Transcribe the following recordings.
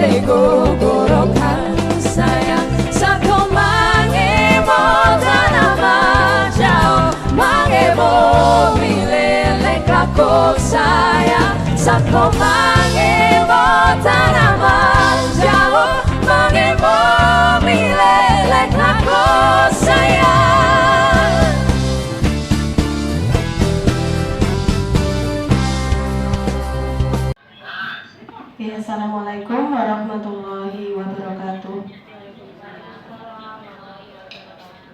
Lego gorokan sayang Sako mangemo tanama jao Mangemo milele kako sayang Sako mangemo tanama jao Mangemo milele kako sayang. Assalamualaikum warahmatullahi wabarakatuh.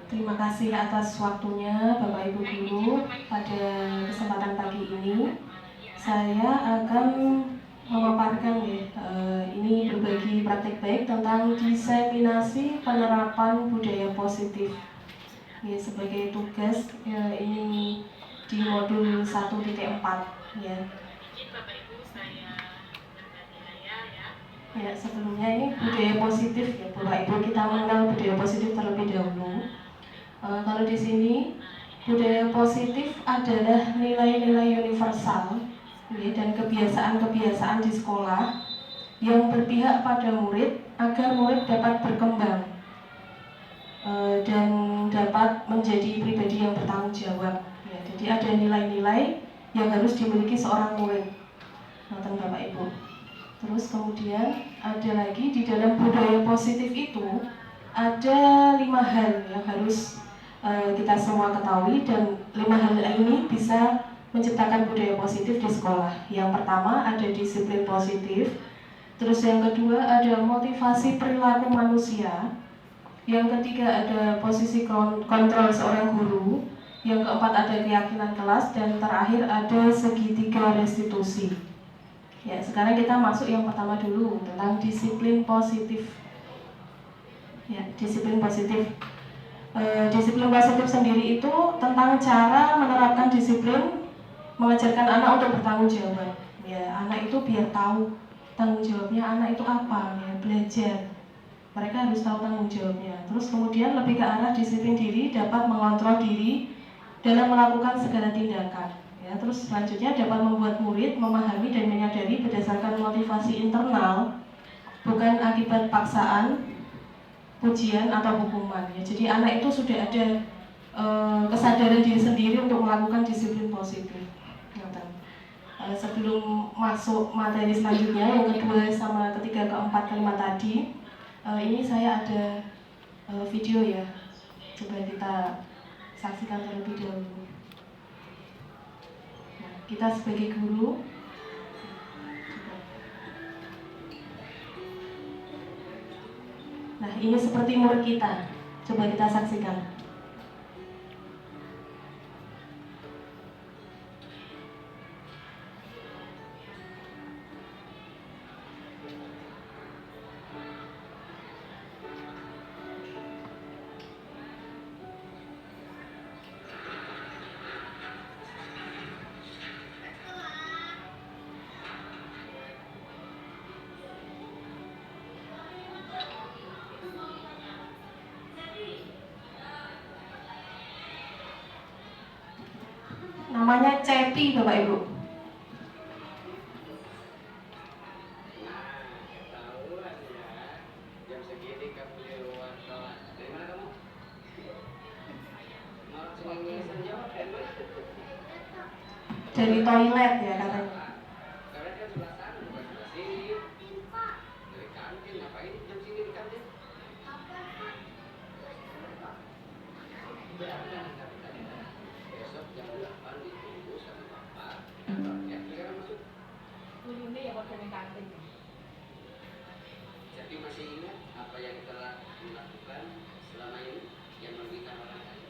Terima kasih atas waktunya Bapak Ibu Guru. Pada kesempatan pagi ini saya akan memaparkan ini berbagi praktek baik tentang diseminasi penerapan budaya positif sebagai tugas ini di modul 1.4 ya. Ya, sebelumnya ini budaya positif ya, Bapak Ibu, kita mengenal budaya positif terlebih dahulu. Kalau di sini budaya positif adalah nilai-nilai universal ya, dan kebiasaan-kebiasaan di sekolah yang berpihak pada murid agar murid dapat berkembang dan dapat menjadi pribadi yang bertanggung jawab. Ya, jadi ada nilai-nilai yang harus dimiliki seorang murid, Bapak Ibu. Terus kemudian ada lagi di dalam budaya positif itu ada 5 hal yang harus kita semua ketahui, dan 5 hal ini bisa menciptakan budaya positif di sekolah. Yang pertama ada disiplin positif, terus yang kedua ada motivasi perilaku manusia, yang ketiga ada posisi kontrol seorang guru, yang keempat ada keyakinan kelas, dan terakhir ada segitiga restitusi. Ya, sekarang kita masuk yang pertama dulu tentang disiplin positif. Ya, disiplin positif. Disiplin positif sendiri itu tentang cara menerapkan disiplin, mengajarkan anak untuk bertanggung jawab. Ya, anak itu biar tahu tanggung jawabnya anak itu apa, ya, belajar. Mereka harus tahu tanggung jawabnya. Terus kemudian lebih ke arah disiplin diri, dapat mengontrol diri dalam melakukan segala tindakan. Ya, terus selanjutnya dapat membuat murid memahami dan menyadari berdasarkan motivasi internal, bukan akibat paksaan, pujian atau hukuman. Ya, jadi anak itu sudah ada kesadaran diri sendiri untuk melakukan disiplin positif. Sebelum masuk materi selanjutnya yang kedua sama ketiga keempat kelima tadi, ini saya ada video ya. Coba kita saksikan terlebih dahulu. Kita sebagai guru nah ini seperti murid kita, coba kita saksikan. Namanya Cepi, Bapak Ibu. Dari toilet ya katanya. Jadi masih ingat apa yang telah dilakukan selama ini yang merugikan orang lain?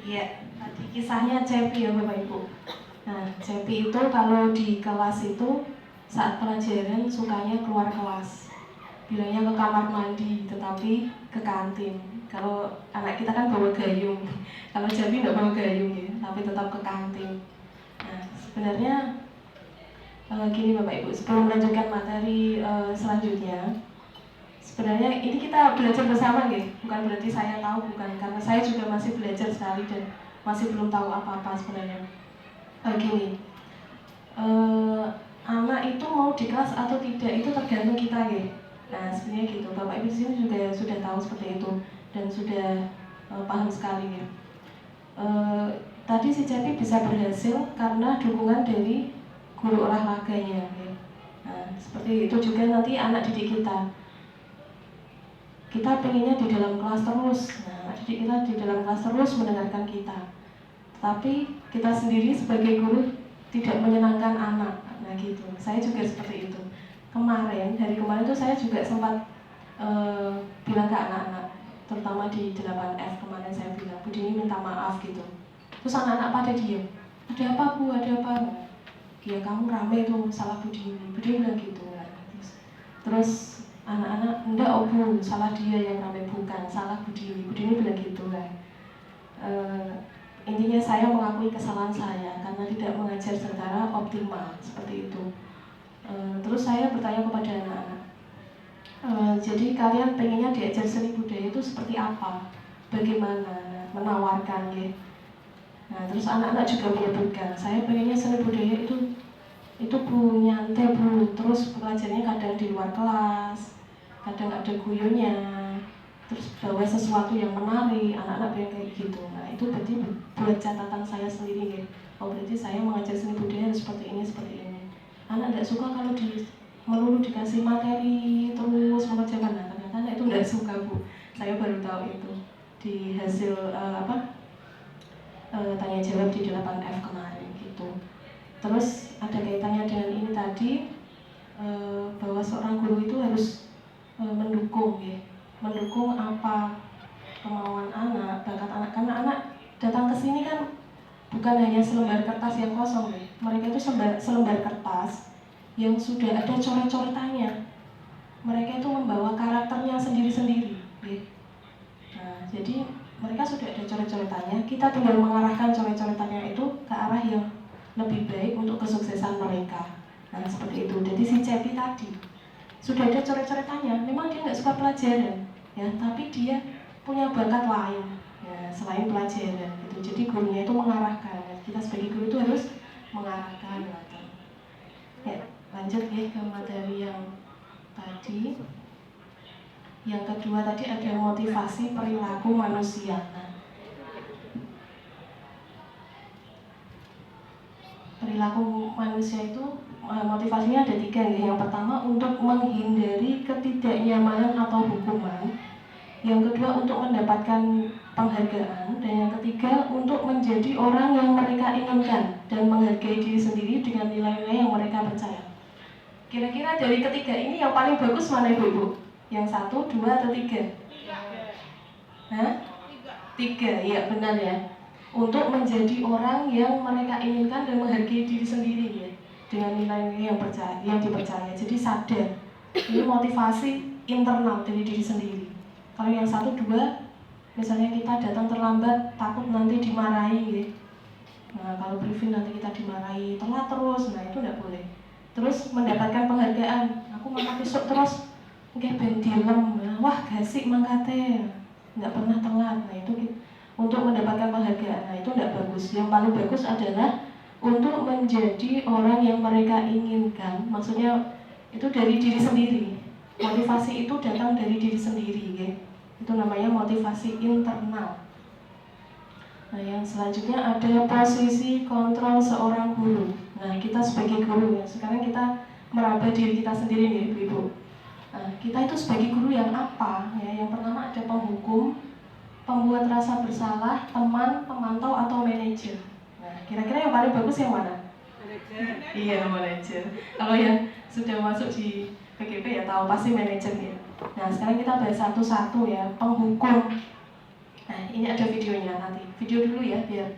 Iya, tadi kisahnya Cepi ya Bapak Ibu. Nah, Cepi itu kalau di kelas itu saat pelajaran sukanya keluar kelas. Bilangnya ke kamar mandi, tetapi ke kantin. Kalau anak kita kan bawa gayung. Kalau Cepi nggak bawa gayung ya, tapi tetap ke kantin. Nah, sebenarnya gini Bapak Ibu, sebelum melanjutkan materi selanjutnya, sebenarnya ini kita belajar bersama nih, bukan berarti saya tahu, bukan, karena saya juga masih belajar sekali dan masih belum tahu apa-apa sebenarnya. Gini, anak itu mau di kelas atau tidak itu tergantung kita ya. Nah sebenarnya gitu, Bapak Ibu di sini juga sudah tahu seperti itu dan sudah paham sekali ya. Tadi si Cepi bisa berhasil karena dukungan dari guru olahraganya ya. Nah seperti itu juga nanti anak didik kita pengennya di dalam kelas terus. Nah, didik kita di dalam kelas terus mendengarkan kita. Tapi kita sendiri sebagai guru tidak menyenangkan anak. Nah, gitu. Saya juga seperti itu. Hari kemarin itu saya juga sempat bilang ke anak-anak, terutama di 8F kemarin saya bilang, Bu Dini minta maaf gitu. Terus anak-anak pada diam. Ada apa Bu? Ada apa? Ya kamu rame tuh salah Bu Dini. Bu Dini bilang gitu. Nah, terus anak-anak, enggak oh Bu, salah dia yang ramai, bukan, salah Bu Dini bilang gitu kan. Intinya saya mengakui kesalahan saya karena tidak mengajar secara optimal, seperti itu. Terus saya bertanya kepada anak-anak, jadi kalian pengennya diajar seni budaya itu seperti apa? Bagaimana? Menawarkan ya. Nah terus anak-anak juga menyebutkan, saya pengennya seni budaya itu Bu, nyantai Bu, terus pelajarannya kadang di luar kelas, kadang ada guyonnya, terus bawa sesuatu yang menarik, anak-anak yang kayak gitu. Nah itu berarti buat catatan saya sendiri nih. Oh berarti saya mengajar seni budaya harus seperti ini. Anak tidak suka kalau melulu dikasih materi terus mengerjakan. Nah ternyata anak itu tidak suka Bu. Saya baru tahu itu di hasil tanya jawab di 8F kemarin gitu. Terus ada kaitannya dengan ini tadi, bahwa seorang guru itu harus mendukung ya, mendukung apa kemauan anak, bakat anak. Karena anak datang ke sini kan bukan hanya selembar kertas yang kosong ya. Mereka itu selembar kertas yang sudah ada coret-coretannya. Mereka itu membawa karakternya sendiri-sendiri ya. Nah, jadi mereka sudah ada coret-coretannya, kita tinggal mengarahkan coret-coretannya itu ke arah yang lebih baik untuk kesuksesan mereka. Nah, seperti itu. Jadi si Cepi tadi sudah ada coret-coretannya, memang dia nggak suka pelajaran ya, tapi dia punya bakat lain ya, selain pelajaran gitu. Jadi gurunya itu mengarahkan ya. Kita sebagai guru itu harus mengarahkan gitu. Ya, lanjut ya ke materi yang tadi. Yang kedua tadi ada motivasi perilaku manusia. Nah, perilaku manusia itu motivasinya ada 3 ya. Yang pertama untuk menghindari ketidaknyamanan atau hukuman. Yang kedua untuk mendapatkan penghargaan. Dan yang ketiga untuk menjadi orang yang mereka inginkan dan menghargai diri sendiri dengan nilai-nilai yang mereka percaya. Kira-kira dari ketiga ini yang paling bagus mana Ibu? Yang 1, 2, atau 3? Hah? 3, iya benar ya. Untuk menjadi orang yang mereka inginkan dan menghargai diri sendiri ya, dengan nilai-nilai yang dipercaya. Jadi sadar, ini motivasi internal dari diri sendiri. Kalau yang 1, 2, misalnya kita datang terlambat, takut nanti dimarahi ya. Nah kalau briefing nanti kita dimarahi, telat terus, nah itu tidak boleh. Terus mendapatkan penghargaan, aku makan besok terus, oke ben dilem, wah gasik mangkate, nggak pernah telat. Nah itu untuk mendapatkan penghargaan, nah itu nggak bagus. Yang paling bagus adalah untuk menjadi orang yang mereka inginkan. Maksudnya itu dari diri sendiri. Motivasi itu datang dari diri sendiri ya. Itu namanya motivasi internal. Nah yang selanjutnya ada posisi kontrol seorang guru. Nah kita sebagai guru ya, sekarang kita meraba diri kita sendiri nih Ibu-Ibu. Nah, kita itu sebagai guru yang apa? Ya, yang pertama ada penghukum, pembuat rasa bersalah, teman, pemantau, atau manajer. Nah, kira-kira yang paling bagus yang mana? Manajer. Iya, manajer. Kalau yang sudah masuk di PGP ya tahu pasti manajer ya. Nah, sekarang kita bahas satu-satu ya. Penghukum. Nah, ini ada videonya nanti. video dulu ya biar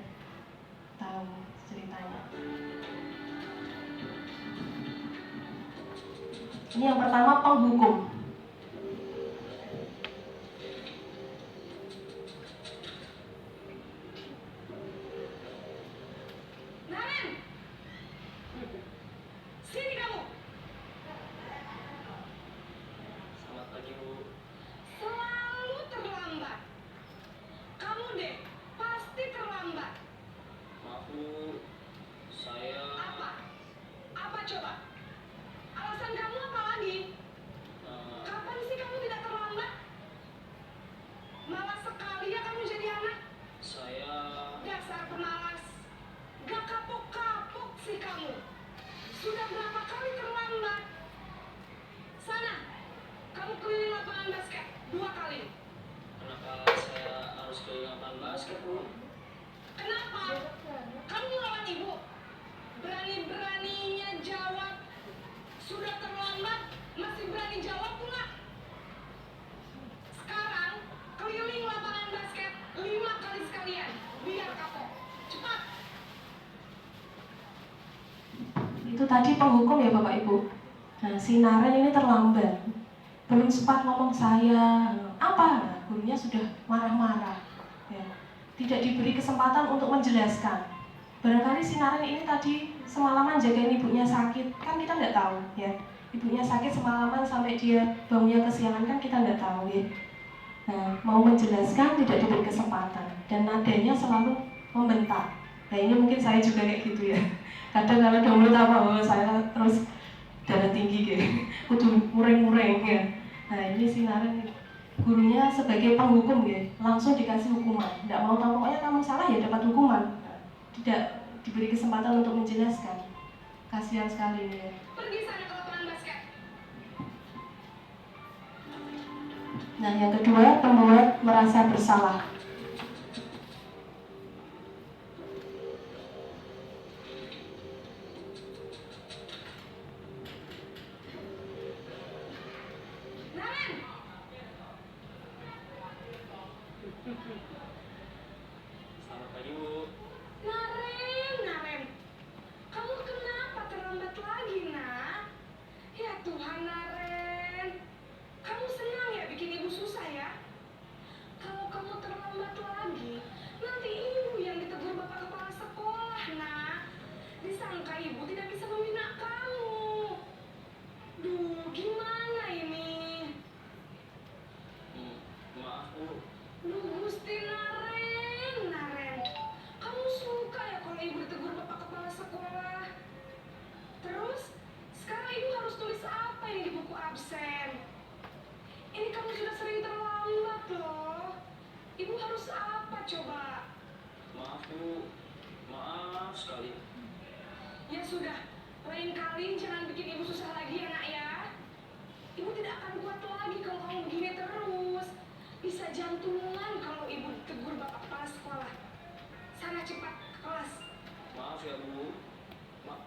tahu ceritanya. Ini yang pertama penghukum. Itu tadi penghukum ya Bapak Ibu. Nah, si Naren ini terlambat, belum sempat ngomong saya apa, nah, gurunya sudah marah-marah ya. Tidak diberi kesempatan untuk menjelaskan. Barangkali si Naren ini tadi semalaman jagain ibunya sakit, kan kita nggak tahu ya. Ibunya sakit semalaman sampai dia bangunnya kesiangan, kan kita nggak tahu ya. Nah, mau menjelaskan tidak diberi kesempatan dan nadanya selalu membentak. Nah, ini mungkin saya juga kayak gitu ya. Kadang kalau udah mulut apa, saya terus darah tinggi gitu, kudu mureng-mureng ya. Nah, ini si Naren gurunya sebagai penghukum ya, langsung dikasih hukuman. Tidak mau tahu, pokoknya kamu salah ya dapat hukuman. Tidak diberi kesempatan untuk menjelaskan. Kasihan sekali ya. Pergi sana ke lapangan basket. Nah, yang kedua, pembuat merasa bersalah. Selamat pagi, Bu. Naren, kamu kenapa terlambat lagi, nak? Ya Tuhan, Naren, kamu senang ya bikin ibu susah ya? Kalau kamu terlambat lagi, nanti ibu yang ditegur bapak kepala sekolah, nak. Disangka ibu tidak bisa membina kamu. Duh, gimana ini? Maaf, Bu. Duh, Gusti Naren, kamu suka ya kalau ibu ditegur bapak kepala sekolah? Terus, sekarang ibu harus tulis apa ini di buku absen? Ini kamu sudah sering terlambat loh. Ibu harus apa coba? Maaf, Bu. Maaf sekali. Ya sudah, lain kali jangan bikin ibu susah lagi ya nak ya. Ibu tidak akan kuat lagi kalau kamu begini terus. Bisa jantungan kalau ibu ditegur bapak kepala sekolah. Sana cepat ke kelas. Maaf ya, Bu. Maaf.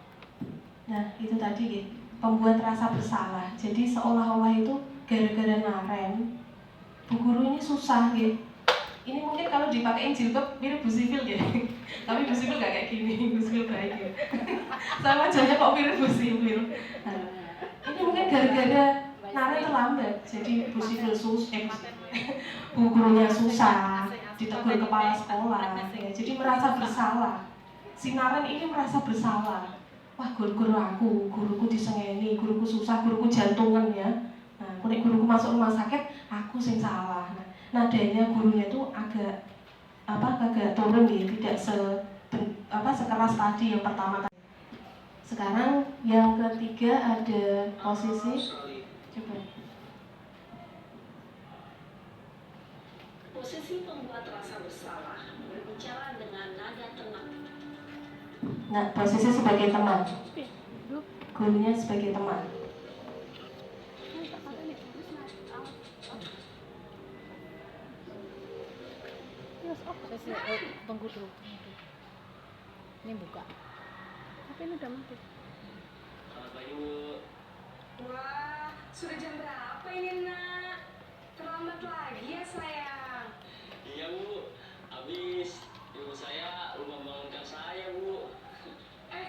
Nah, itu tadi ya, pembuat rasa bersalah. Jadi seolah-olah itu gara-gara Naren, bu guru ini susah ya. Ini mungkin kalau dipakein jilbab mirip Bu Sivil ya. Tapi Bu Sivil gak kayak gini, Bu Sivil baik ya. Sama wajahnya kok mirip Bu Sivil. Nah, ini mungkin gara-gara Naren terlambat. Jadi Bu Sivil bu gurunya susah, ditegur kepala sekolah ya. Jadi merasa bersalah. Si Naren ini merasa bersalah. Wah, guruku disengeni, guruku susah, guruku jantungan ya. Nah, guruku masuk rumah sakit, aku sing salah. Nah, nadanya gurunya itu agak turun ya, tidak sekeras tadi yang pertama tadi. Sekarang yang ketiga ada posisi, coba. Posisi pembuat rasa bersalah berbicara dengan nada tenang. Nah, posisi sebagai teman, gurunya sebagai teman. Tunggu dulu. Ini buka. Tapi ini udah mati. Selamat pagi, Bu. Wah, sudah jam berapa ini nak? Terlambat lagi ya sayang. Iya, Bu. Habis saya lupa bangunkan saya, Bu.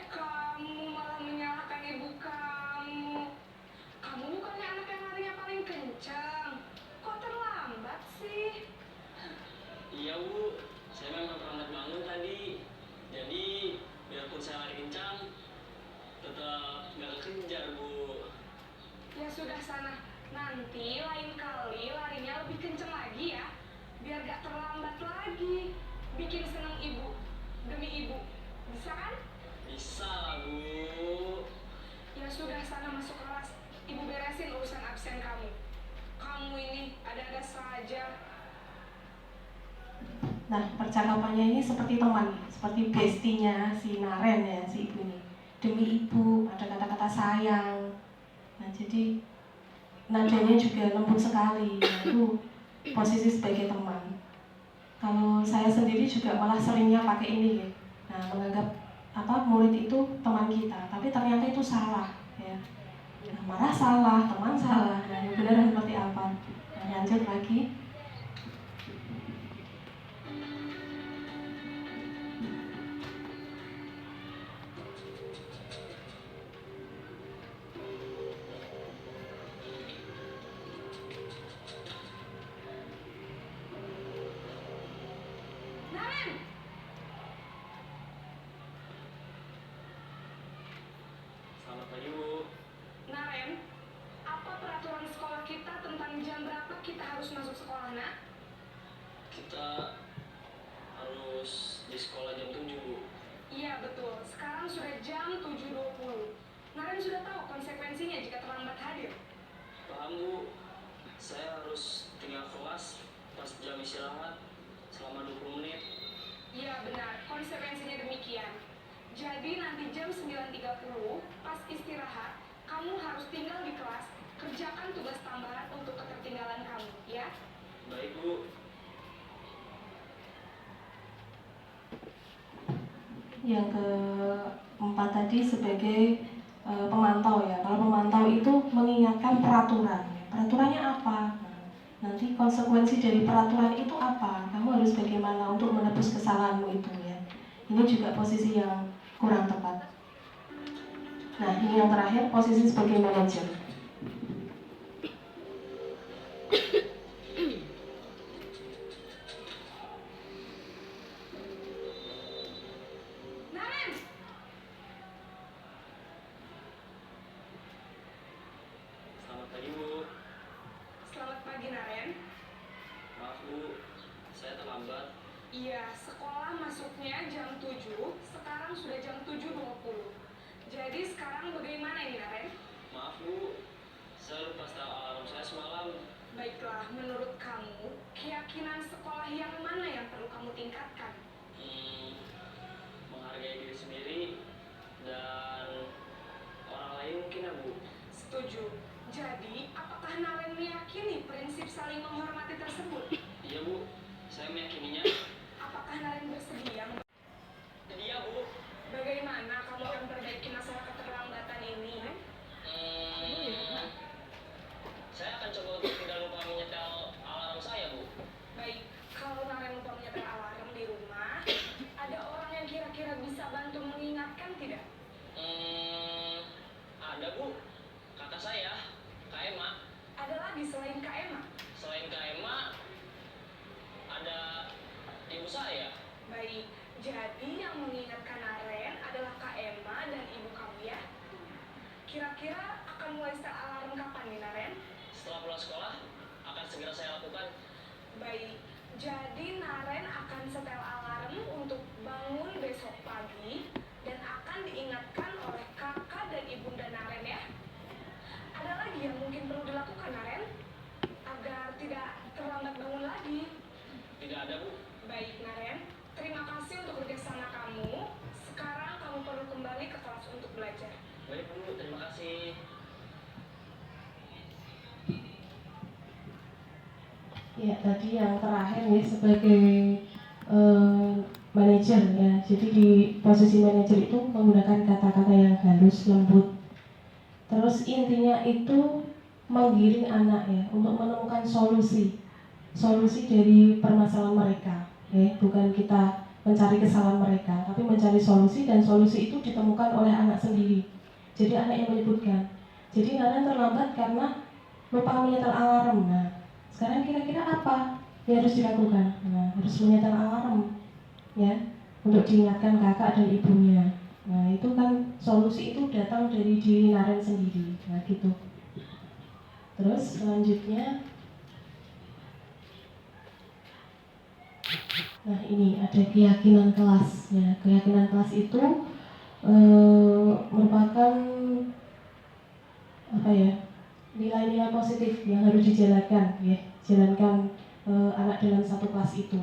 Kamu malah menyalahkan ibu kamu. Kamu bukannya anak yang larinya paling kencang. Kok terlambat sih? Iya, Bu. Saya memang terlambat bangun tadi. Jadi, biarpun saya lari kencang, tetap nggak kekejar, Bu. Ya sudah sana. Nanti lain kali larinya lebih kencang lagi ya. Biar gak terlambat lagi. Bikin seneng ibu. Demi ibu. Bisa kan? Bisa lah, Bu. Ya sudah sana masuk kelas. Ibu beresin urusan absen kamu. Kamu ini ada-ada saja. Nah, percakapannya ini seperti teman, seperti bestinya si Naren ya, si ibu ini. Demi ibu, ada kata-kata sayang. Nah, jadi nadanya juga lembut sekali. Nah, itu posisi sebagai teman. Kalau saya sendiri juga malah seringnya pakai ini ya. Nah, menganggap murid itu teman kita, tapi ternyata itu salah ya. Nah, marah salah, teman salah. Nah, yang benar seperti apa? Nah, lanjut lagi. Naren! Selamat pagi, Bu. Naren, apa peraturan sekolah kita tentang jam berapa kita harus masuk sekolah, nak? Kita harus di sekolah jam 7, Bu. Iya betul, sekarang sudah jam 7.20. Naren sudah tahu konsekuensinya jika terlambat hadir. Paham, Bu. Saya harus tinggal kelas pas jam istirahat selama 20 menit. Iya benar, konsekuensinya demikian. Jadi nanti jam 9.30 pas istirahat, kamu harus tinggal di kelas, kerjakan tugas tambahan untuk ketertinggalan kamu, ya? Baik, Bu. Yang keempat tadi sebagai pemantau ya. Kalau pemantau itu mengingatkan peraturan. Peraturannya apa? Nah, nanti konsekuensi dari peraturan itu apa? Kamu harus bagaimana untuk menebus kesalahanmu itu ya. Ini juga posisi yang kurang tepat. Nah, ini yang terakhir, posisi sebagai manajer. Naren! Selamat pagi, Bu. Selamat pagi, Naren. Maaf, Bu. Saya terlambat. Iya, sekolah masuknya jam 7, sekarang sudah jam 7.20. Jadi sekarang bagaimana ini, Naren? Maaf, Bu. Saya lupa setel alarm saya semalam. Baiklah, menurut kamu, keyakinan sekolah yang mana yang perlu kamu tingkatkan? Menghargai diri sendiri dan orang lain mungkin, ya, Bu. Setuju. Jadi, apakah Naren meyakini prinsip saling menghormati tersebut? Iya, Bu. Saya meyakininya. Apakah Naren bersedia? Iya, Bu. Bagaimana kamu akan perbaiki masalah keterlambatan ini? Saya akan coba untuk tidak lupa menyetel alarm saya, Bu. Baik, kalau Naren lupa menyetel alarm di rumah, ada orang yang kira-kira bisa bantu mengingatkan tidak? Ada, Bu. Kakak saya, Kak Emma. Ada lagi selain Kak Emma? Selain Kak Emma, ada ibu saya. Baik, jadi yang mengingatkan Naren adalah Kak Emma dan ibu kamu ya? Kira-kira akan mulai setel alarm kapan nih, Naren? Setelah pulang sekolah, akan segera saya lakukan. Baik, jadi Naren akan setel alarm untuk bangun besok pagi dan akan diingatkan oleh kakak dan ibunda Naren ya. Ada lagi yang mungkin perlu dilakukan, Naren? Agar tidak terlambat bangun lagi. Tidak ada, Bu. Baik, Naren. Terima kasih untuk kerjasama kamu. Sekarang kamu perlu kembali ke kelas untuk belajar. Baik, Bu. Terima kasih. Ya, tadi yang terakhir nih sebagai manajer ya. Jadi di posisi manajer itu menggunakan kata-kata yang halus, lembut. Terus intinya itu menggiring anak ya untuk menemukan solusi dari permasalahan mereka. Ya, bukan kita mencari kesalahan mereka, tapi mencari solusi, dan solusi itu ditemukan oleh anak sendiri. Jadi anak yang menyebutkan. Jadi Naren terlambat karena lupa menyetel alarm. Nah, sekarang kira-kira apa yang harus dilakukan? Nah, harus menyetel alarm, ya, untuk diingatkan kakak dan ibunya. Nah, itu kan solusi itu datang dari diri Naren sendiri. Nah, gitu. Terus selanjutnya, nah ini ada keyakinan kelas. Ya, keyakinan kelas itu merupakan apa ya, nilai-nilai positif yang harus dijalankan, ya, jalankan anak dalam satu kelas itu.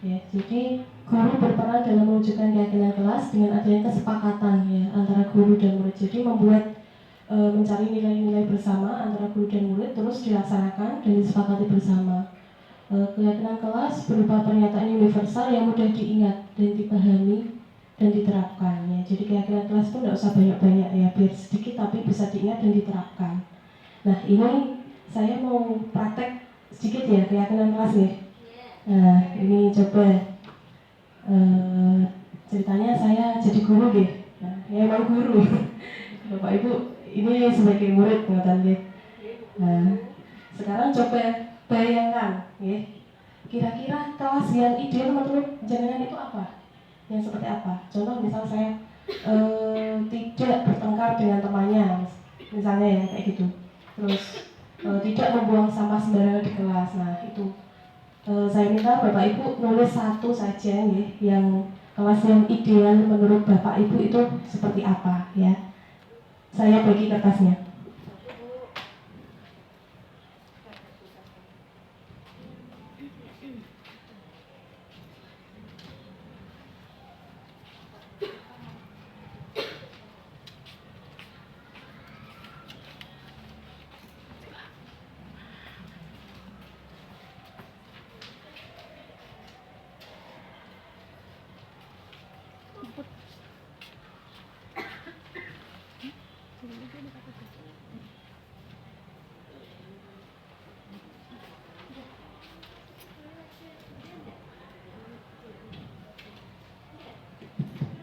Ya, jadi guru berperan dalam mewujudkan keyakinan kelas dengan adanya kesepakatan, ya, antara guru dan murid. Jadi membuat mencari nilai-nilai bersama antara guru dan murid terus dilaksanakan dan disepakati bersama. Keyakinan kelas berupa pernyataan universal yang mudah diingat dan dipahami dan diterapkan, ya. Jadi keyakinan kelas pun tidak usah banyak-banyak, ya, biar sedikit tapi bisa diingat dan diterapkan. Nah, ini saya mau praktek sedikit, ya, keyakinan kelas, ya. Nah, ini coba ceritanya saya jadi guru, ya. Nah, ya emang guru. Bapak Ibu ini sebagai murid, ngoten nggih. Nah, sekarang coba bayangkan, ya, kira-kira kelas yang ideal menurut jenengan itu apa? Yang seperti apa? Contoh misal saya tidak bertengkar dengan temannya, misalnya, ya, kayak gitu. Terus tidak membuang sampah sembarangan di kelas. Nah, itu saya minta Bapak Ibu nulis satu saja, ya, yang kelas yang ideal menurut Bapak Ibu itu seperti apa, ya. Saya bagi kertasnya.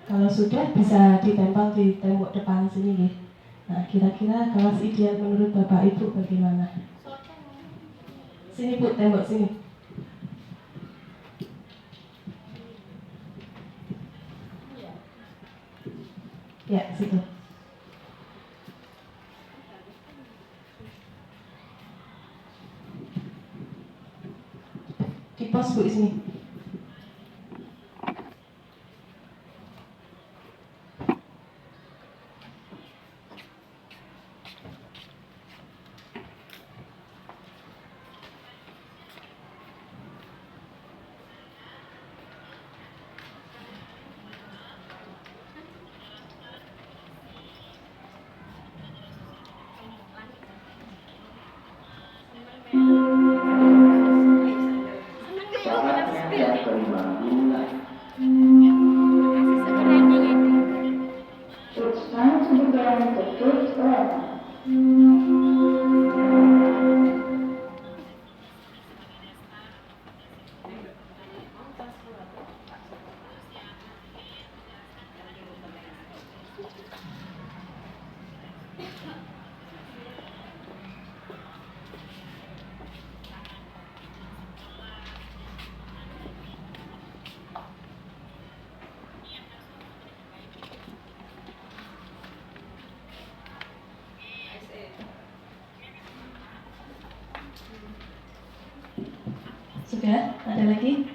Kalau sudah bisa ditempel di tembok depan sini, ya. Nah, kira-kira kelas ideal menurut Bapak Ibu bagaimana? Sini Bu, tembok sini. Ya, situ. Di pos Bu, sini. Saatnya yang kelima dimulai. It's time to begin the fifth lesson. Sudah? Ada lagi?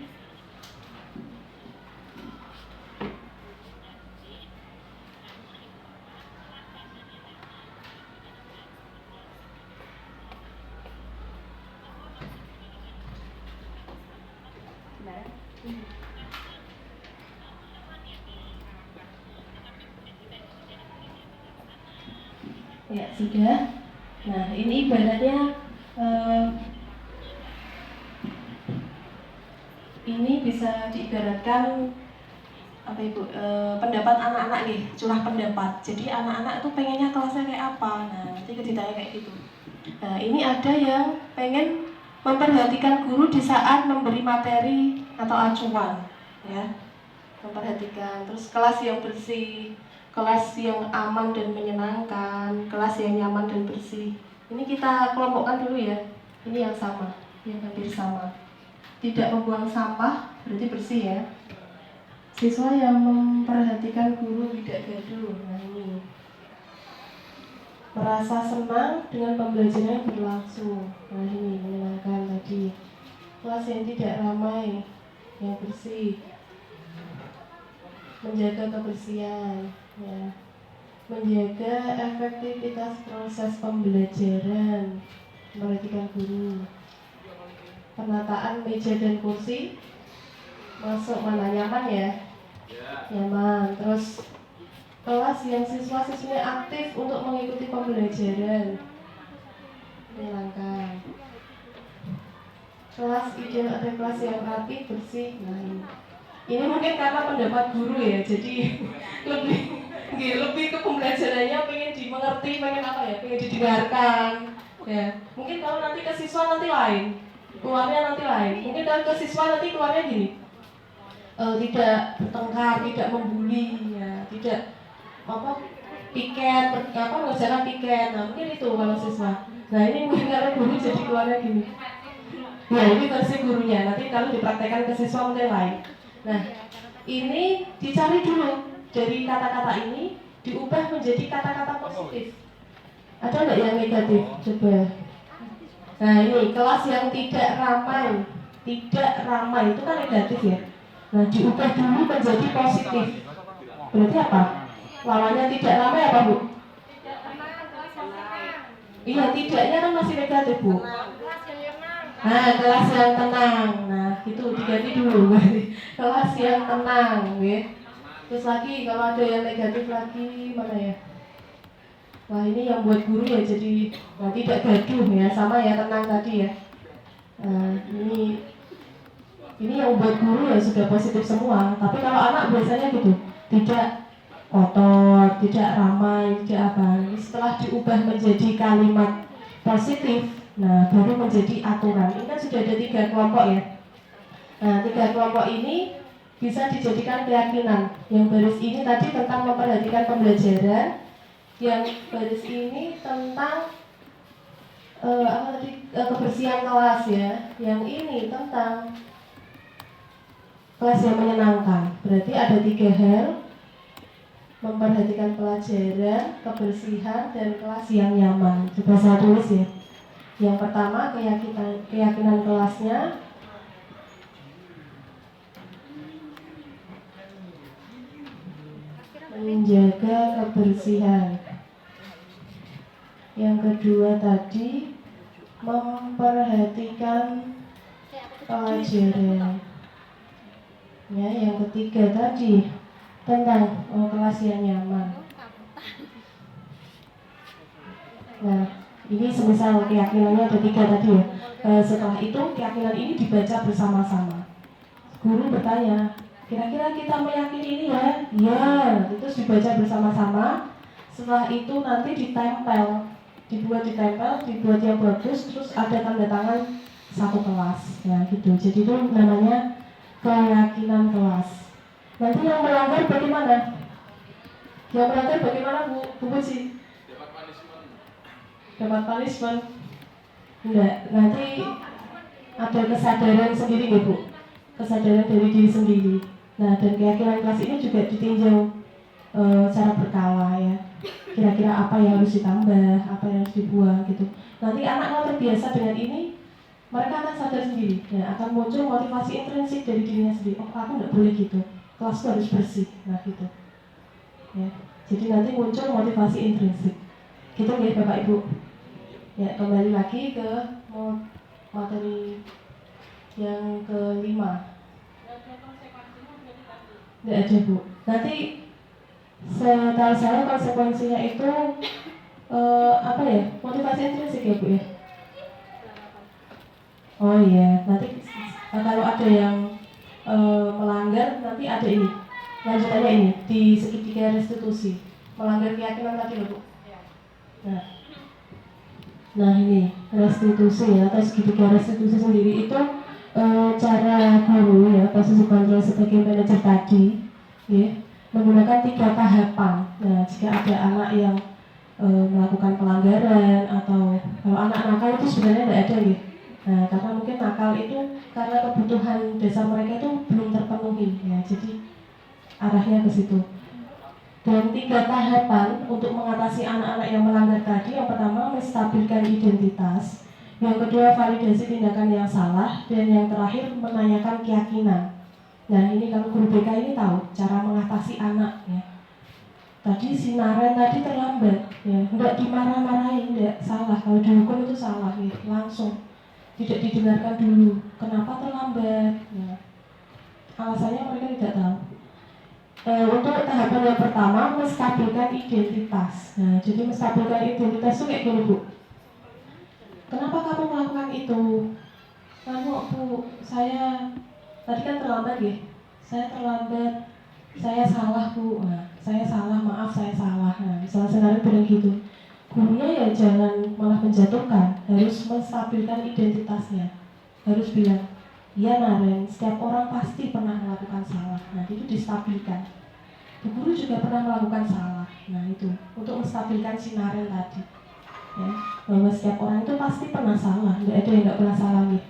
Ya, sudah. Nah, ini ibaratnya ini bisa diibaratkan apa Ibu, pendapat anak-anak nih, curah pendapat. Jadi anak-anak tuh pengennya kelasnya kayak apa. Nah, nanti ditanya kayak gitu. Nah, ini ada yang pengen memperhatikan guru di saat memberi materi atau acuan, ya. memperhatikan. Terus kelas yang bersih, kelas yang aman dan menyenangkan, kelas yang nyaman dan bersih. Ini kita kelompokkan dulu ya. Ini yang sama, yang hampir sama. Tidak membuang sampah berarti bersih ya. Siswa yang memperhatikan guru tidak gaduh. Nah ini. Merasa senang dengan pembelajaran yang berlangsung. Nah ini menyenangkan tadi. Kelas yang tidak ramai, yang bersih. Menjaga kebersihan, ya. Menjaga efektivitas proses pembelajaran. Memperhatikan guru. Penataan meja dan kursi. Masuk mana nyaman ya? Nyaman. Terus kelas yang siswa-siswinya aktif untuk mengikuti pembelajaran. Menyenangkan. Kelas ideal ada kelas yang rapi, bersih. Nah ini mungkin karena pendapat guru ya, jadi lebih ke pembelajarannya pengen dimengerti, pengen apa ya, pengen didengarkan. Ya, mungkin kalau nanti ke siswa nanti lain, keluarnya nanti lain. Mungkin kalau ke siswa nanti keluarnya gini, tidak bertengkar, tidak membuli, ya, tidak piket, mengerjakan piket. Nah mungkin itu kalau siswa. Nah ini mungkin karena guru jadi keluarnya gini. Nah ini versi gurunya. Nanti kalau dipraktekkan ke siswa mungkin lain. Nah ini dicari dulu dari kata-kata ini diubah menjadi kata-kata positif. Ada nggak yang negatif? Coba. Nah ini kelas yang tidak ramai. Tidak ramai itu kan negatif ya. Nah diubah dulu menjadi positif. Berarti apa? Lawannya tidak ramai apa Bu? Iya, tidaknya kan masih negatif Bu. Nah, kelas yang tenang. Nah, itu diganti dulu. Kelas yang tenang, ya. Terus lagi kalau ada yang negatif lagi mana ya? Wah, ini yang buat guru ya jadi tidak gaduh ya, sama ya tenang tadi ya. Nah, ini yang buat guru ya sudah positif semua. Tapi kalau anak biasanya gitu, tidak kotor, tidak ramai, tidak apa. Setelah diubah menjadi kalimat positif, nah baru menjadi aturan. Ini kan sudah ada 3 kelompok ya. Nah 3 kelompok ini bisa dijadikan keyakinan. Yang baris ini tadi tentang memperhatikan pembelajaran, yang baris ini tentang kebersihan kelas ya. Yang ini tentang kelas yang menyenangkan. Berarti ada 3 hal. Memperhatikan pelajaran, kebersihan, dan kelas yang nyaman. Coba saya tulis ya. Yang pertama keyakinan kelasnya. Menjaga kebersihan. Yang kedua tadi memperhatikan pelajaran. Ya, yang ketiga tadi tentang kelas yang nyaman. Nah, ini semisal keyakinannya ada 3 tadi ya. Setelah itu keyakinan ini dibaca bersama-sama. Guru bertanya, kira-kira kita meyakini ini ya? Ya, terus dibaca bersama-sama. Setelah itu nanti ditempel, dibuat yang bagus, terus ada tanda tangan satu kelas. Nah, gitu. Jadi itu namanya keyakinan kelas. Nanti yang melanggar bagaimana? Yang melanggar bagaimana Bu Puji? Dapat punishment? Enggak, nanti ada kesadaran sendiri ya Bu. Kesadaran dari diri sendiri. Nah dan keyakinan kelas ini juga ditinjau cara berkala ya. Kira-kira apa yang harus ditambah, apa yang harus dibuang gitu. Nanti anak kalau terbiasa dengan ini, mereka akan sadar sendiri. Ya, akan muncul motivasi intrinsik dari dirinya sendiri. Oh aku enggak boleh gitu. Kelas itu harus bersih, nah gitu. Ya, jadi nanti muncul motivasi intrinsik. Gitu ya Bapak Ibu. Ya, kembali lagi ke materi yang kelima. Nggak ada Bu. Nanti setahu saya konsekuensinya itu apa ya? Motivasi intrinsik ya Bu ya. Oh iya, nanti kalau ada yang melanggar nanti ada ini lanjutannya ini di segitiga restitusi, melanggar keyakinan tadi loh Bu. Nah ini restitusi ya, atau segitiga restitusi sendiri itu cara guru ya, posisi kontrol sebagai manajer tadi ya, menggunakan 3 tahapan. Nah, jika ada anak yang melakukan pelanggaran atau kalau anak nakal itu sebenarnya tidak ada ya. Nah, karena mungkin nakal itu karena kebutuhan dasar mereka itu belum terpenuhi ya. Jadi arahnya ke situ. Dan 3 tahapan untuk mengatasi anak-anak yang melanggar tadi. Yang pertama, menstabilkan identitas. Yang kedua, validasi tindakan yang salah. Dan yang terakhir, menanyakan keyakinan. Nah, ini kalau guru BK ini tahu cara mengatasi anak ya. Tadi si Naren tadi terlambat ya, enggak dimarah-marahin, enggak salah. Kalau dihukum itu salah ya, langsung tidak didengarkan dulu. Kenapa terlambat? Ya. Alasannya mereka tidak tahu. Untuk tahapan yang pertama, menstabilkan identitas. Nah, jadi menstabilkan identitas itu kayak gini, Bu. Kenapa kamu melakukan itu? Kamu, Bu, saya tadi kan terlambat ya. Saya terlambat. Saya salah, Bu. Nah, saya salah, maaf, saya salah. Nah, misalnya skenario bilang gitu. Gurunya ya jangan malah menjatuhkan, harus menstabilkan identitasnya. Harus bilang, iya Naren, setiap orang pasti pernah melakukan salah. Nah, itu distabilkan. Bu guru juga pernah melakukan salah. Nah, itu untuk menstabilkan si Naren tadi. Ya, bahwa setiap orang itu pasti pernah salah, nggak ada yang nggak pernah salah nih.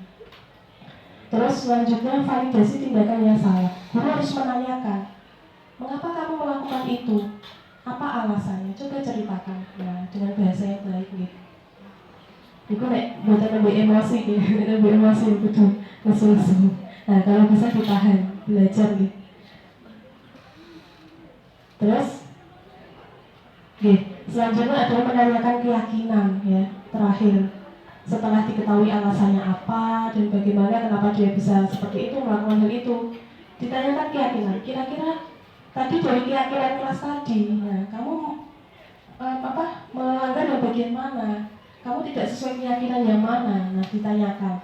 Terus selanjutnya validasi tindakan yang salah. Guru harus menanyakan, mengapa kamu melakukan itu? Apa alasannya? Coba ceritakan. Nah, dengan bahasa yang baik nih. Itu buatan lebih emosi nih, lebih emosi betul, lesu-lesu. Nah, kalau bisa ditahan, belajar nih. Terus, selanjutnya adalah menanyakan keyakinan ya. Terakhir, setelah diketahui alasannya apa dan bagaimana kenapa dia bisa seperti itu melakukan hal itu, ditanyakan keyakinan. Kira-kira tadi dari keyakinan kelas tadi, nah, kamu melanggar di bagian mana? Kamu tidak sesuai keyakinan yang mana? Nah, ditanyakan.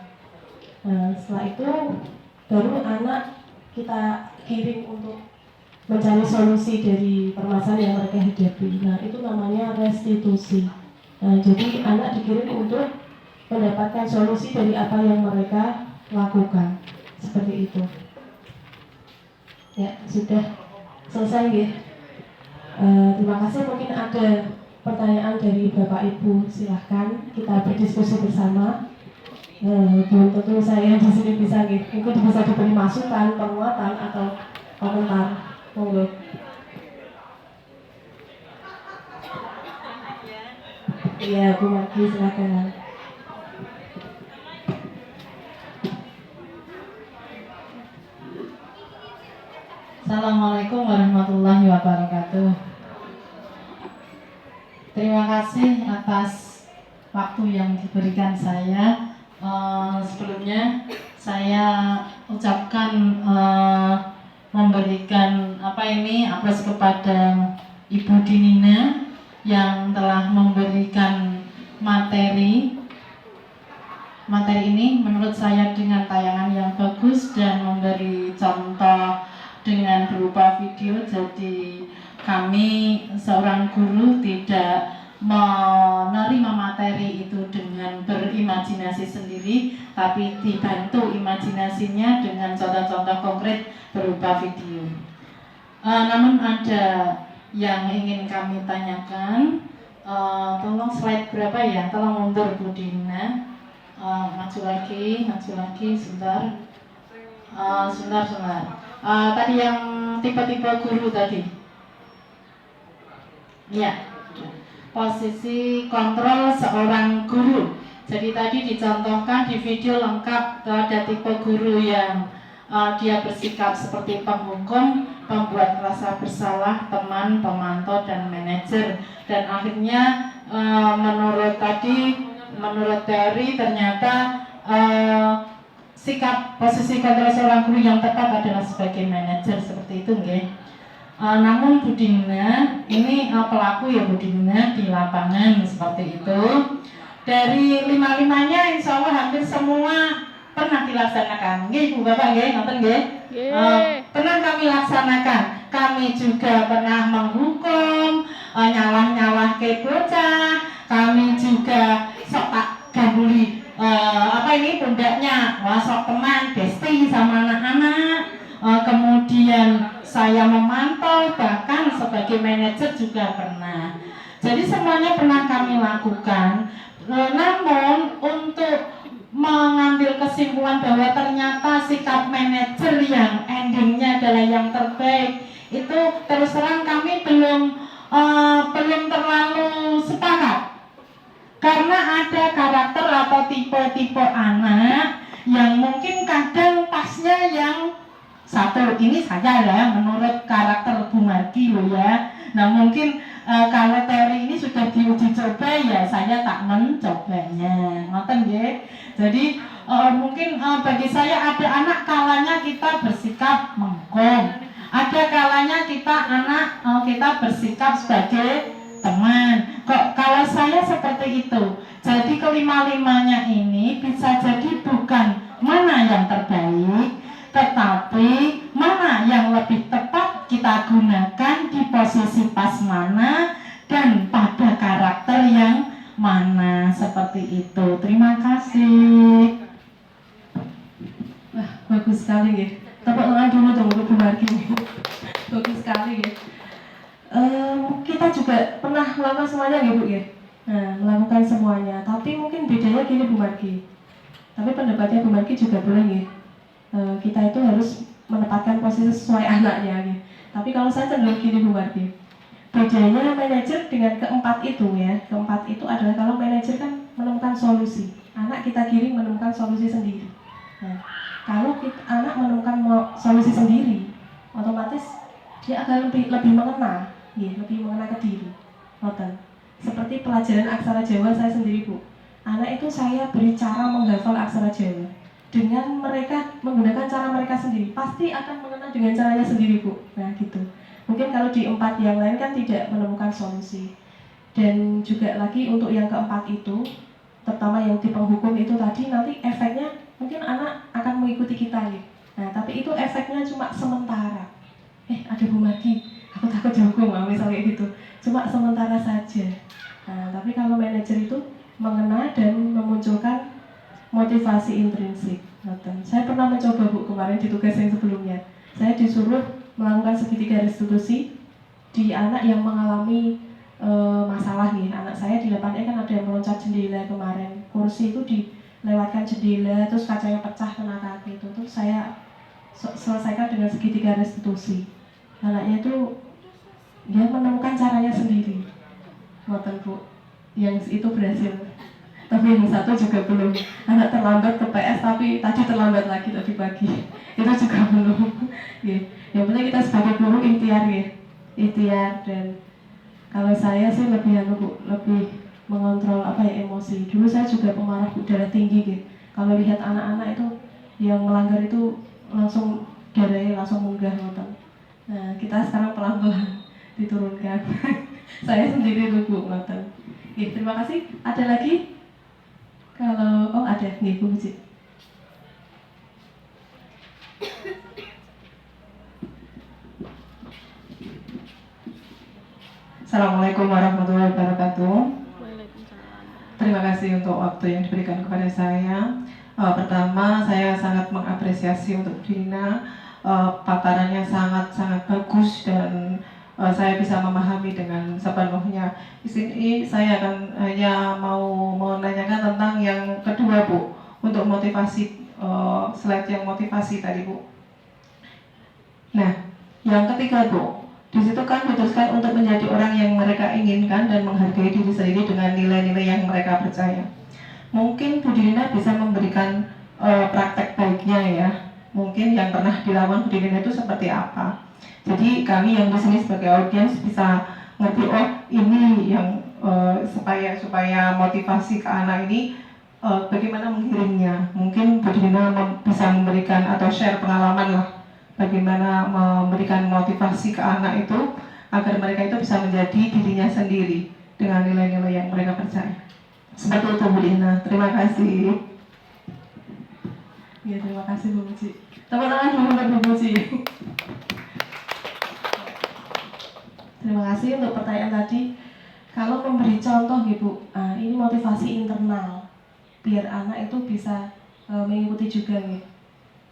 Nah, setelah itu baru anak kita kirim untuk mencari solusi dari permasalahan yang mereka hadapi. Nah, itu namanya restitusi. Nah, jadi anak dikirim untuk mendapatkan solusi dari apa yang mereka lakukan. Seperti itu. Ya, sudah selesai ya. Terima kasih. Mungkin ada pertanyaan dari Bapak Ibu, silahkan kita berdiskusi bersama. Belum tentu saya di sini bisa gitu. Mungkin bisa diberi masukan, penguatan atau komentar. Monggo. Iya, Bu Marki, silakan. Assalamualaikum warahmatullahi wabarakatuh. Terima kasih atas waktu yang diberikan saya. Sebelumnya saya ucapkan memberikan aplaus kepada Ibu Dinina yang telah memberikan materi ini menurut saya dengan tayangan yang bagus dan memberi contoh dengan berupa video. Jadi kami seorang guru tidak menerima materi itu dengan berimajinasi sendiri, tapi dibantu imajinasinya dengan contoh-contoh konkret berupa video. Namun ada yang ingin kami tanyakan. Tolong slide berapa ya? Tolong mundur Bu Dina. Maju lagi sebentar. Sebentar. Tadi yang tipe-tipe guru tadi. Ya. Posisi kontrol seorang guru. Jadi tadi dicontohkan di video lengkap ada tipe guru yang dia bersikap seperti penghukum, pembuat rasa bersalah, teman, pemantau, dan manajer. Dan akhirnya menurut teori ternyata sikap posisi kontrol seorang guru yang tepat adalah sebagai manajer, seperti itu nggih. Namun Bu Dina ini pelaku ya Bu Dina di lapangan seperti itu. Dari 5-5-nya insya Allah hampir semua pernah dilaksanakan. Nggih Bu Bapak nggih, ngoten nggih. Pernah kami laksanakan. Kami juga pernah menghukum, nyalah ke bocah. Kami juga sok tak gambuli pundaknya, sok teman, besti sama anak-anak. Kemudian saya memantau, bahkan sebagai manajer juga pernah. Jadi semuanya pernah kami lakukan. Namun untuk mengambil kesimpulan bahwa ternyata sikap manajer yang endingnya adalah yang terbaik, itu terus terang kami belum terlalu sepakat. Karena ada karakter atau tipe-tipe anak yang mungkin kadang pasnya yang satu ini saja ya, menurut karakter Bu Margi loh ya. Nah mungkin kalau teori ini sudah diuji coba ya saya tak mencobanya, ngoten nggih. Jadi mungkin bagi saya ada anak kalanya kita bersikap mengkom, ada kalanya kita bersikap sebagai teman. Kok kalau saya seperti itu. Jadi kelima-limanya ini bisa jadi bukan mana yang terbaik, tetapi mana yang lebih tepat kita gunakan di posisi pas mana dan pada karakter yang mana, seperti itu. Terima kasih. Wah, bagus sekali ya. Tepuk tangan dulu dong untuk Bu Margi. Bagus sekali ya. Kita juga pernah melakukan semuanya ya Bu ya. Nah, melakukan semuanya. Tapi mungkin bedanya gini Bu Margi. Tapi pendapatnya Bu Margi juga boleh ya. Kita itu harus menempatkan posisi sesuai anaknya ya. Tapi kalau saya cenderung gini Bu Margi. Bedanya manajer dengan keempat itu ya. Keempat itu adalah kalau manajer kan menemukan solusi. Anak kita kirim menemukan solusi sendiri. Nah, kalau anak menemukan solusi sendiri, otomatis dia akan lebih mengenal. Ya, lebih mengenal ke diri. Ngoten. Seperti pelajaran aksara Jawa saya sendiri Bu. Anak itu saya beri cara menghafal aksara Jawa. Dengan mereka menggunakan cara mereka sendiri, pasti akan mengenal dengan caranya sendiri Bu. Nah gitu. Mungkin kalau di empat yang lain kan tidak menemukan solusi. Dan juga lagi untuk yang keempat itu, terutama yang di penghukum itu tadi, nanti efeknya mungkin anak akan mengikuti kita ya. Nah tapi itu efeknya cuma sementara. Ada Bu Margi, aku takut dihukum misalnya gitu, cuma sementara saja. Nah, tapi kalau manajer itu mengena dan memunculkan motivasi intrinsik. Saya pernah mencoba Bu kemarin di tugas yang sebelumnya. Saya disuruh melakukan segitiga restitusi di anak yang mengalami masalah nih. Anak saya di depannya kan ada yang meloncat jendela kemarin, kursi itu dilewatkan jendela, terus kacanya pecah kena kaki itu. Terus saya selesaikan dengan segitiga restitusi. Anaknya itu dia menemukan caranya sendiri. Ngoten Bu, yang itu berhasil. Tapi yang satu juga belum. Anak terlambat ke PS tapi tadi terlambat lagi tadi pagi. Itu juga belum. Yang penting kita sebagai guru ikhtiar ya. Ikhtiar. Dan kalau saya sih lebih mengontrol emosi. Dulu saya juga pemarah Bu, darah tinggi gitu. Kalau lihat anak-anak itu yang melanggar itu langsung darahnya langsung munggah ngoten. Nah, kita sekarang pelan-pelan diturunkan. Saya sendiri dulu ngoten. Terima kasih. Ada lagi? Kalau ada nih Bu Muji. Assalamualaikum warahmatullahi wabarakatuh. Terima kasih untuk waktu yang diberikan kepada saya. Pertama, saya sangat mengapresiasi untuk Dina. Paparannya sangat-sangat bagus dan saya bisa memahami dengan sepenuhnya. Di sini saya akan hanya mau menanyakan tentang yang kedua Bu, untuk motivasi, slide yang motivasi tadi Bu. Nah, yang ketiga Bu, di situ kan dituskan untuk menjadi orang yang mereka inginkan dan menghargai diri sendiri dengan nilai-nilai yang mereka percaya. Mungkin Bu Dina bisa memberikan praktek baiknya ya. Mungkin yang pernah dilakukan Bu Dina itu seperti apa. Jadi kami yang di sini sebagai audiens bisa ngerti, oh ini yang supaya motivasi ke anak ini bagaimana mengirimnya. Mungkin Bu Dina bisa memberikan atau share pengalaman lah, bagaimana memberikan motivasi ke anak itu agar mereka itu bisa menjadi dirinya sendiri dengan nilai-nilai yang mereka percaya. Seperti itu Bu Dina. Terima kasih. Ya, terima kasih Bu Muji. Tepuk tangan dulu untuk Bu Muji. Terima kasih untuk pertanyaan tadi. Kalau memberi contoh Bu, ini motivasi internal biar anak itu bisa mengikuti juga nih.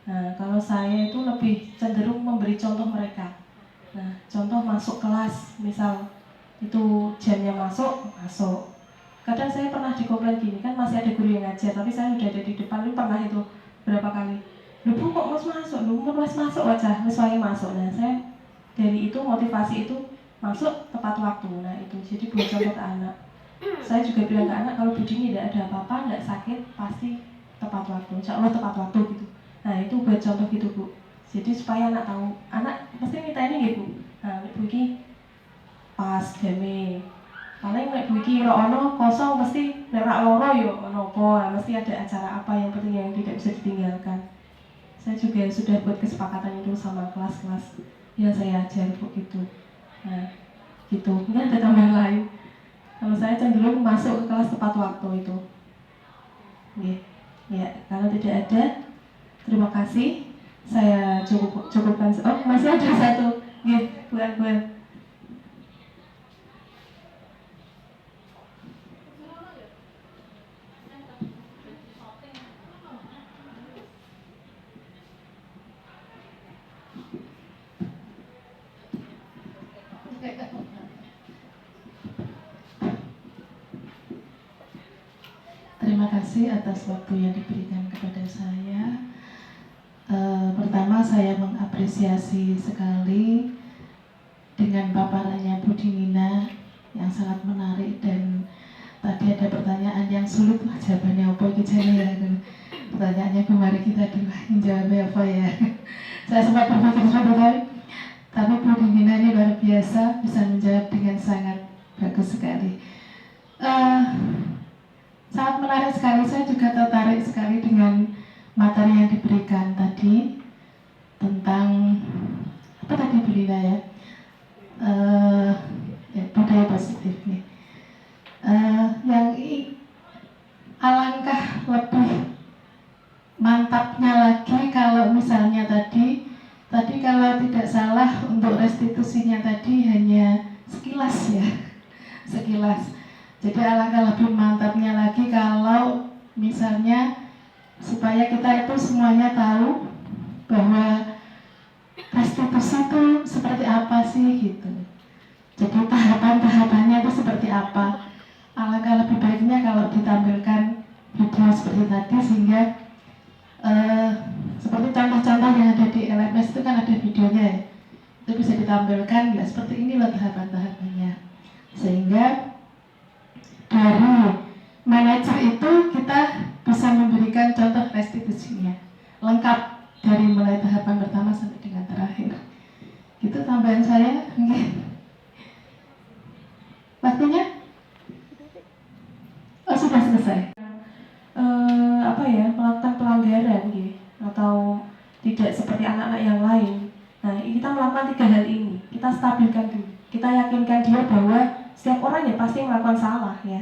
Nah, kalau saya itu lebih cenderung memberi contoh mereka. Nah, contoh masuk kelas, misal itu jamnya masuk. Kadang saya pernah dikomplain gini, kan masih ada guru yang ngajar, tapi saya udah ada di depan, pernah itu berapa kali. Lu Bu kok mas masuk, wajah, saya masuk. Nah, saya dari itu motivasi itu masuk tepat waktu. Nah itu, jadi buat contoh ke anak. Saya juga bilang ke anak, kalau Bu Dini tidak ada apa-apa, tidak sakit, pasti tepat waktu. Insya Allah tepat waktu gitu. Nah itu buat contoh gitu Bu. Jadi supaya anak tahu, anak pasti minta ini gitu. Nah Bu ini pas demi. Paling nek Bu iki ono kosong mesti nek ra loro yo ono apa, mesti ada acara apa yang penting yang tidak bisa ditinggalkan. Saya juga sudah buat kesepakatan itu sama kelas-kelas yang saya ajar Bu gitu. Nah, gitu. Mungkin ada tambahan lain. Kalau saya cenderung masuk ke kelas tepat waktu itu. Oke. Ya, kalau tidak ada, terima kasih. Saya cukupkan. Oh, masih ada satu. Oke, buat. Terima kasih atas waktu yang diberikan kepada saya. Pertama saya mengapresiasi sekali dengan paparannya Bu Dinina yang sangat menarik, dan tadi ada pertanyaan yang sulit, jawabannya apa gitu ya. Pertanyaannya kemarin kita jawabnya apa ya. Saya sempat berpikir sebentar, tapi Bu Dinina ini luar biasa, bisa menjawab dengan sangat bagus sekali. Sangat menarik sekali, saya juga tertarik sekali dengan materi yang diberikan tadi tentang apa tadi Bu Lina ya, budaya positif nih. Yang alangkah lebih mantapnya lagi kalau misalnya tadi kalau tidak salah untuk restitusinya tadi hanya sekilas ya, sekilas. Jadi alangkah lebih mantapnya lagi kalau misalnya supaya kita itu semuanya tahu bahwa restitusi itu seperti apa sih gitu. Jadi tahapan-tahapannya itu seperti apa. Alangkah lebih baiknya kalau ditampilkan video seperti tadi, sehingga seperti contoh-contoh yang ada di LMS itu kan ada videonya ya. Itu bisa ditampilkan ya, seperti inilah tahapan-tahapannya. Sehingga dari manajer itu kita bisa memberikan contoh restitusinya lengkap dari mulai tahapan pertama sampai dengan terakhir. Itu tambahan saya. Waktunya? Oh, sudah selesai. Melakukan pelanggaran gitu, atau tidak seperti anak-anak yang lain. Nah, kita melakukan 3 hal ini. Kita stabilkan dulu. Kita yakinkan dia bahwa setiap orang ya pasti melakukan salah ya.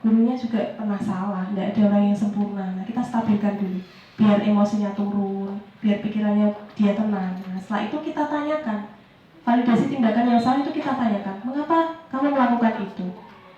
Gurunya juga pernah salah, tidak ada orang yang sempurna. Nah, kita stabilkan dulu, biar emosinya turun, biar pikirannya dia tenang. Nah, setelah itu kita tanyakan, validasi tindakan yang salah itu kita tanyakan, mengapa kamu melakukan itu?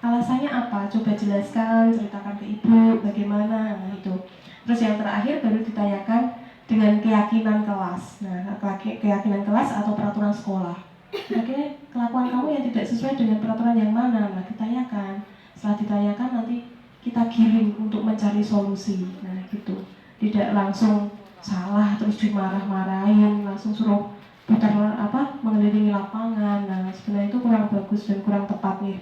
Alasannya apa? Coba jelaskan, ceritakan ke ibu, bagaimana? Nah, itu. Terus yang terakhir baru ditanyakan dengan keyakinan kelas. Nah, keyakinan kelas atau peraturan sekolah. Kira-kira kelakuan kamu yang tidak sesuai dengan peraturan yang mana? Nah, ditanyakan. Setelah ditanyakan nanti kita giring untuk mencari solusi. Nah, gitu. Tidak langsung salah terus dimarah-marahin, langsung suruh putar mengelilingi lapangan. Nah, sebenarnya itu kurang bagus dan kurang tepat nih.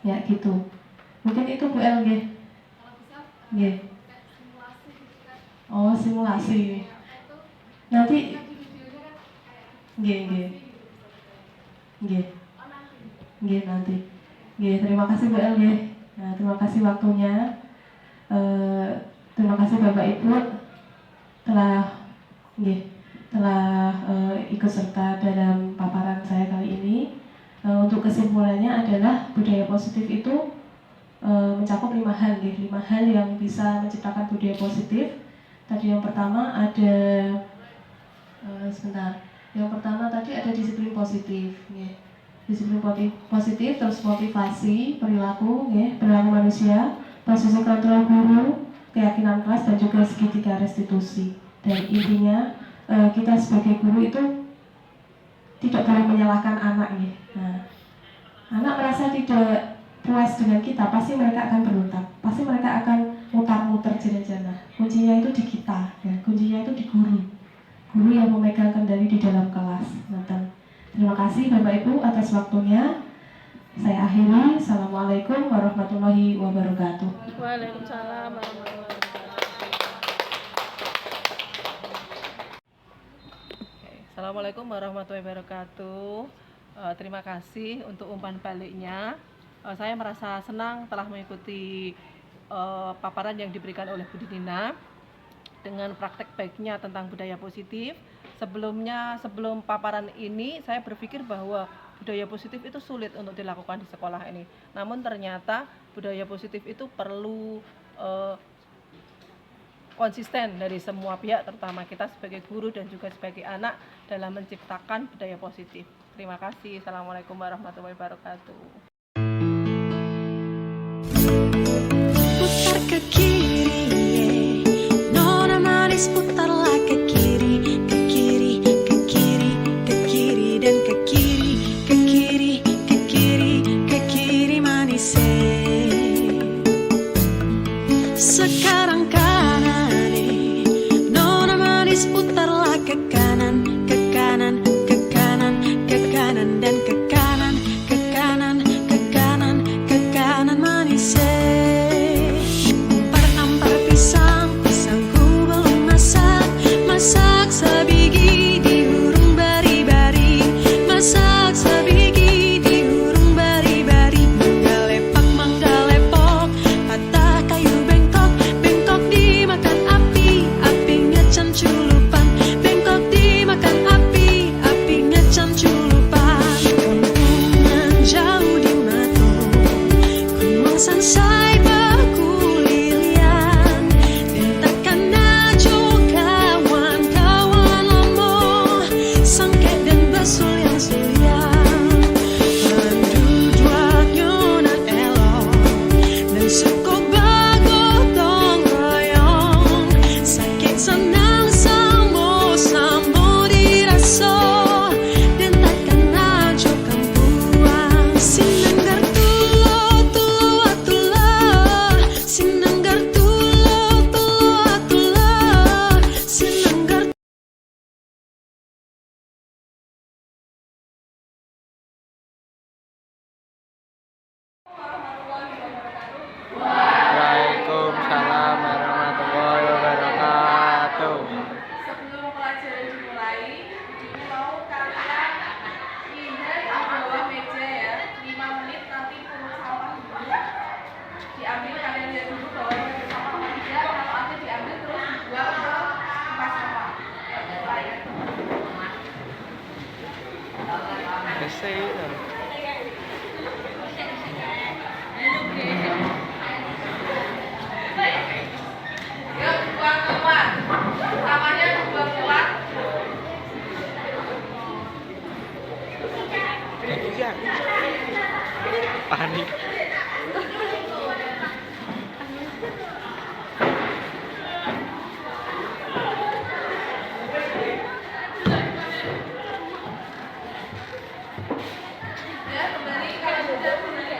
Ya, gitu. Mungkin itu Bu LG. Yeah. Oh, simulasi. Nanti nanti. Terima kasih Bu LG. Nah, terima kasih waktunya. Terima kasih Bapak Ibu telah ikut serta dalam paparan saya kali ini. Untuk kesimpulannya adalah budaya positif itu mencakup 5 hal, 5 hal yang bisa menciptakan budaya positif. Tadi yang pertama ada Yang pertama tadi ada disiplin positif, disiplin positif, terus motivasi, perilaku manusia, posisi kontrol guru, keyakinan kelas, dan juga segitiga restitusi. Dan intinya kita sebagai guru itu tidak boleh menyalahkan anak ya. Nah, anak merasa tidak puas dengan kita, pasti mereka akan berontak, pasti mereka akan mutar-muter jalan-jalan. Kuncinya itu di kita, ya. Kuncinya itu di guru yang memegang kendali di dalam kelas. Terima kasih Bapak Ibu atas waktunya. Saya akhiri. Assalamualaikum warahmatullahi wabarakatuh. Waalaikumsalam warahmatullahi wabarakatuh. Assalamualaikum warahmatullahi wabarakatuh. Terima kasih untuk umpan baliknya. Saya merasa senang telah mengikuti paparan yang diberikan oleh Bu Dina dengan praktek baiknya tentang budaya positif. Sebelum paparan ini, saya berpikir bahwa budaya positif itu sulit untuk dilakukan di sekolah ini. Namun ternyata budaya positif itu perlu konsisten dari semua pihak, terutama kita sebagai guru dan juga sebagai anak dalam menciptakan budaya positif. Terima kasih. Assalamualaikum warahmatullahi wabarakatuh. Putar ke kiri, nona manis, putarlah ke kiri, ke kiri, ke kiri, ke kiri dan ke kiri, ke kiri, ke kiri, ke kiri manis. Sekarang kanan, nona manis, putarlah ke kanan, ke kanan, ke kanan, ke kanan dan ke kanan, ke kanan, ke kanan, ke kanan manis. Ampar pisang, pisangku belum masak, masak sebiji di hurung bari-bari, masak sebiji di hurung bari-bari. Mangga lepak, mangga lepok, patah kayu bengkok, bengkok dimakan api, api ngecam culupan, bengkok dimakan api, api ngecam culupan. Kampung jauh di mata, kumang sansai baku lilian, dan takkan najo kawan-kawan lamo, sangket dan basul yang selian. Pandu duat nyonan elok, dan suku bagotong royong, sakit senang sambo diraso, dan takkan najo kampuan. Sinanggar tulo atulah, sinanggar tulo atulah, sinanggar. Waalaikumsalam warahmatullahi wabarakatuh. Sebelum pelajaran dimulai, ini mau kalian pindah di bawah meja ya, 5 menit nanti pungut sampah dulu. Diambil, kalian lihat dulu bawahnya ada sampah apa tidak. Kalau ada diambil terus dibuang ke tempat sampah. Ya, mulai ya. Yuk, buang keluar. Sampahnya dibuang keluar. Panik. Ya, kembali kalau sudah mulai.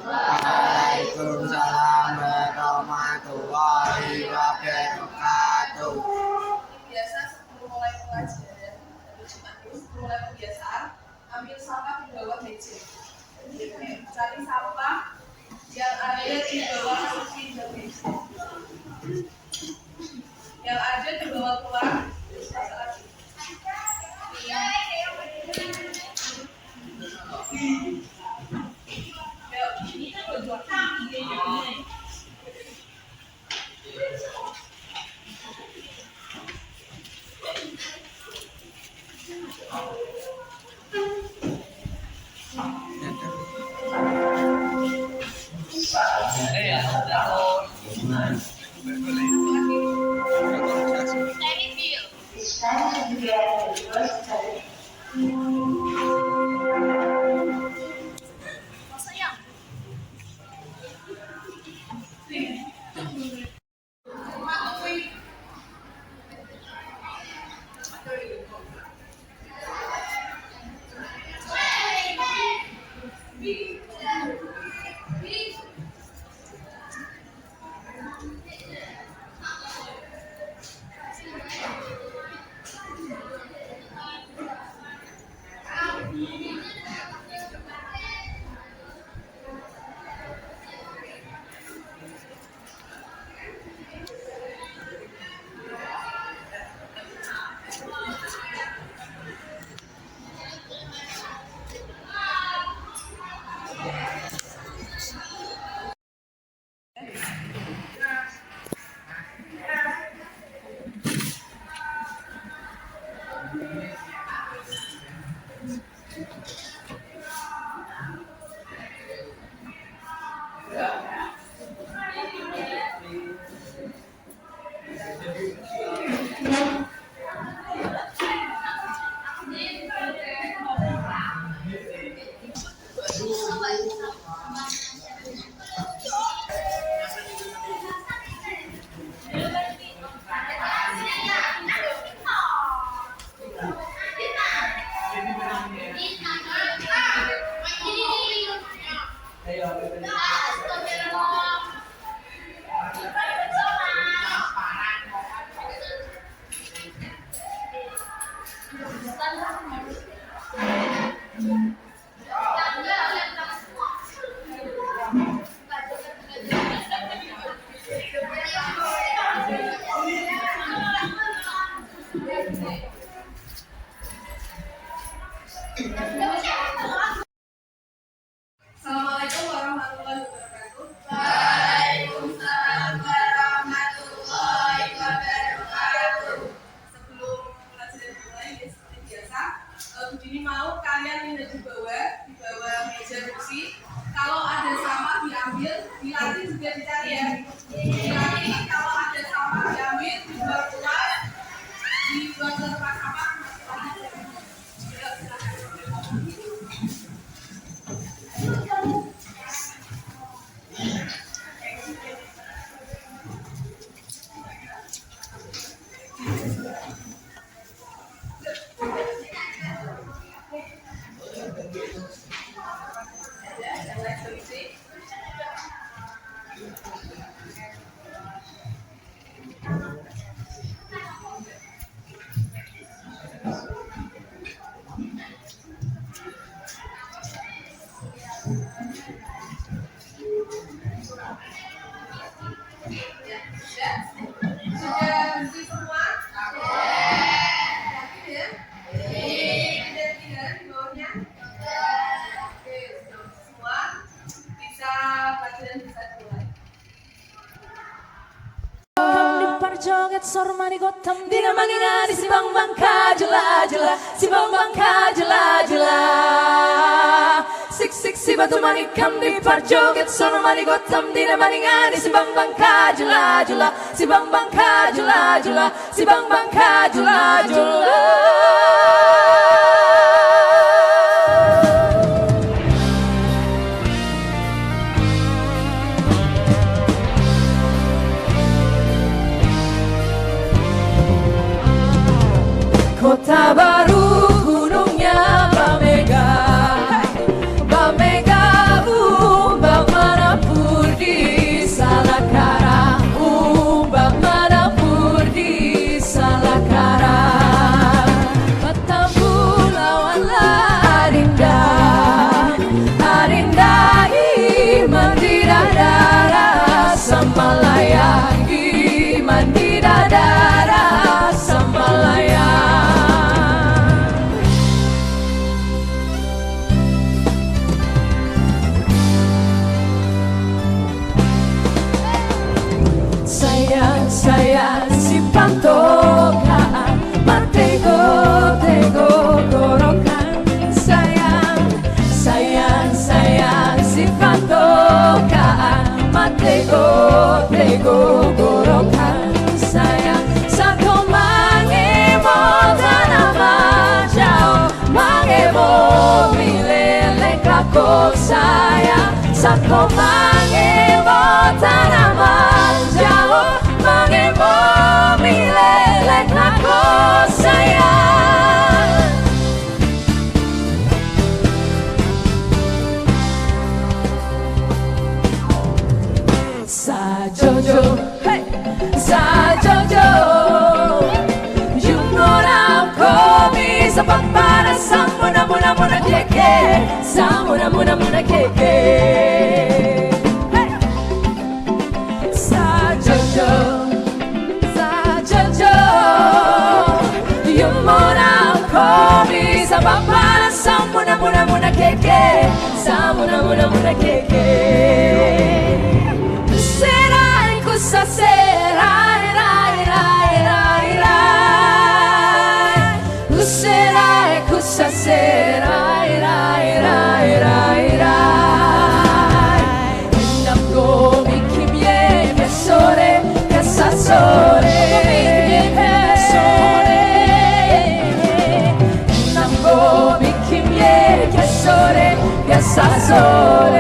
Waalaikumsalam warahmatullahi wabarakatuh. Biasa sebelum mulai pelajaran, sebelum mulai pembiasaan, ambil sampah di bawah meja. Cari sampah yang ada di bawah meja. Yang ada dibawa pulang. It's time to get the first study. Assalamualaikum warahmatullahi wabarakatuh. Waalaikumsalam warahmatullahi wabarakatuh. Sebelum pelajaran dimulai, seperti biasa, Bu Dini mau kalian minta di bawah meja kursi. Kalau ada sampah diambil, dilatih juga dicari ya. Dilatih kalau ada sampah diambil, dibuang keluar, dibuang ke tempat sampah. Joget sormani gotam dina mangingani si bang bangka jela jela si bang bangka jela jela sik sik si batu manikam di parjoget sormani gotam dina mangingani si bang bangka jela jela si bang bangka jela jela si bang bangka jela jela. Kota baru gunungnya Bamega, Bamega umbak manapur di Salakara, umbak manapur di Salakara. Petambul aku sayang Sako mangemo tanaman jauh Mangemo milelek aku sayang Sajojo, hey, Sajojo Yumora komi sapapara samuna muna muna keke Samuna muna muna keke Hey Sajojo Sajojo Yumora komi sapapara samuna muna muna keke Samuna muna muna keke Serai kusa serai rai rai rai rai Serai kusa serai rai rai rai rai Nam gomi kimye ke sore ke sasore Nam gomi kimye ke sore ke sasore